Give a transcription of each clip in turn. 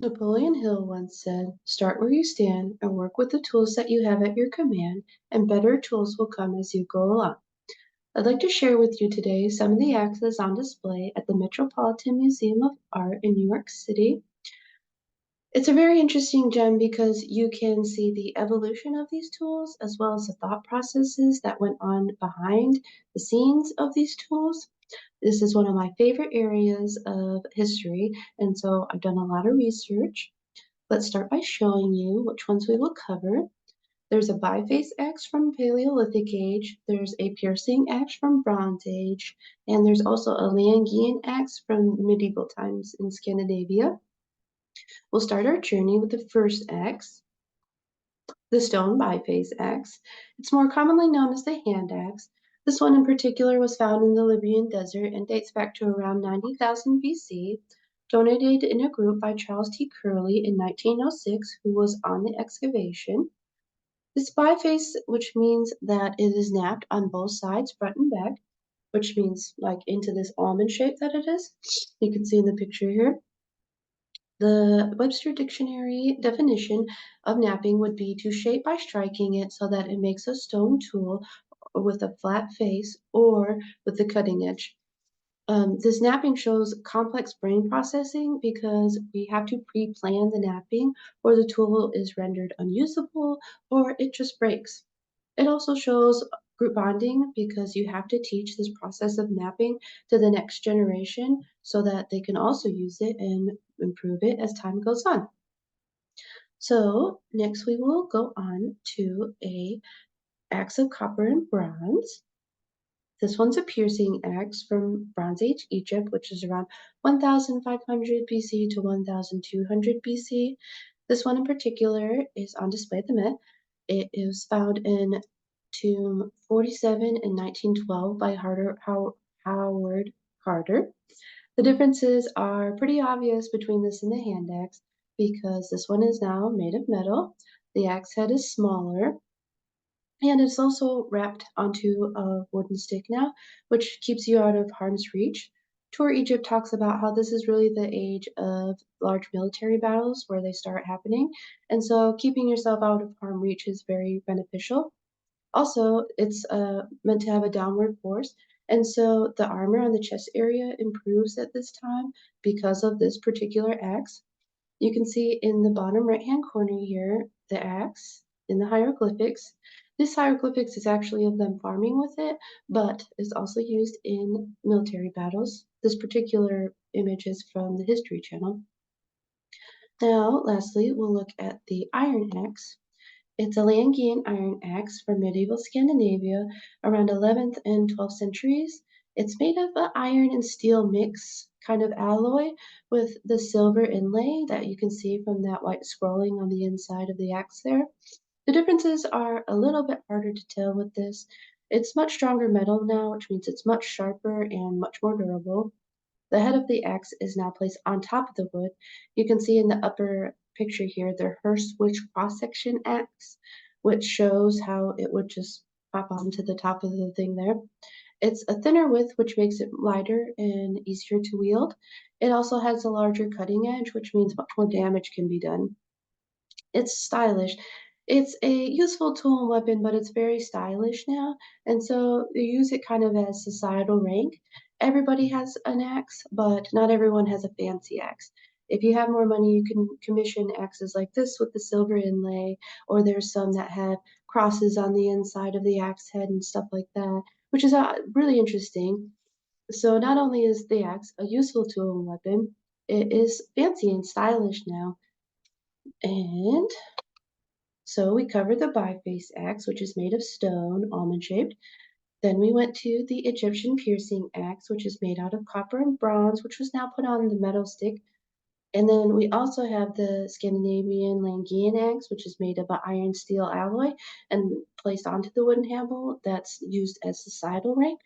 Napoleon Hill once said, "Start where you stand and work with the tools that you have at your command, and better tools will come as you go along." I'd like to share with you today some of the axes on display at the Metropolitan Museum of Art in New York City. It's a very interesting gem because you can see the evolution of these tools as well as the thought processes that went on behind the scenes of these tools. This is one of my favorite areas of history, and so I've done a lot of research. Let's start by showing you which ones we will cover. There's a biface axe from Paleolithic age, there's a piercing axe from Bronze Age, and there's also a Langian axe from medieval times in Scandinavia. We'll start our journey with the first axe, the stone biface axe. It's more commonly known as the hand axe. This one in particular was found in the Libyan desert and dates back to around 90,000 BC, donated in a group by Charles T. Curley in 1906, who was on the excavation. This biface, which means that it is napped on both sides, front and back, which means like into this almond shape that it is. You can see in the picture here. The Webster Dictionary definition of napping would be to shape by striking it so that it makes a stone tool with a flat face or with the cutting edge. This napping shows complex brain processing because we have to pre-plan the napping or the tool is rendered unusable or it just breaks. It also shows group bonding because you have to teach this process of napping to the next generation so that they can also use it and improve it as time goes on. So next we will go on to a axe of copper and bronze. This one's a piercing axe from Bronze Age Egypt, which is around 1500 BC to 1200 BC. This one in particular is on display at the Met. It is found in Tomb 47 in 1912 by Howard Carter. The differences are pretty obvious between this and the hand axe because this one is now made of metal. The axe head is smaller, and it's also wrapped onto a wooden stick now, which keeps you out of harm's reach. Tour Egypt talks about how this is really the age of large military battles where they start happening, and so keeping yourself out of harm reach is very beneficial. Also, it's meant to have a downward force, and so the armor on the chest area improves at this time because of this particular axe. You can see in the bottom right-hand corner here, the axe in the hieroglyphics. This hieroglyphics is actually of them farming with it, but is also used in military battles. This particular image is from the History Channel. Now, lastly, we'll look at the iron axe. It's a Langian iron axe from medieval Scandinavia around 11th and 12th centuries. It's made of an iron and steel mix kind of alloy with the silver inlay that you can see from that white scrolling on the inside of the axe there. The differences are a little bit harder to tell with this. It's much stronger metal now, which means it's much sharper and much more durable. The head of the axe is now placed on top of the wood. You can see in the upper picture here the Hurst-Switch cross-section axe, which shows how it would just pop onto the top of the thing there. It's a thinner width, which makes it lighter and easier to wield. It also has a larger cutting edge, which means much more damage can be done. It's stylish. It's a useful tool and weapon, but it's very stylish now, and so they use it kind of as societal rank. Everybody has an axe, but not everyone has a fancy axe. If you have more money, you can commission axes like this with the silver inlay, or there's some that have crosses on the inside of the axe head and stuff like that, which is really interesting. So not only is the axe a useful tool and weapon, it is fancy and stylish now. And so we covered the biface axe, which is made of stone, almond shaped. Then we went to the Egyptian piercing axe, which is made out of copper and bronze, which was now put on the metal stick. And then we also have the Scandinavian Langian axe, which is made of an iron steel alloy and placed onto the wooden handle that's used as societal rank.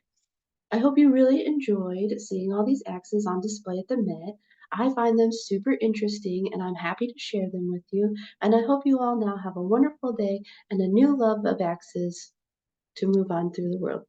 I hope you really enjoyed seeing all these axes on display at the Met. I find them super interesting and I'm happy to share them with you. And I hope you all now have a wonderful day and a new love of axes to move on through the world.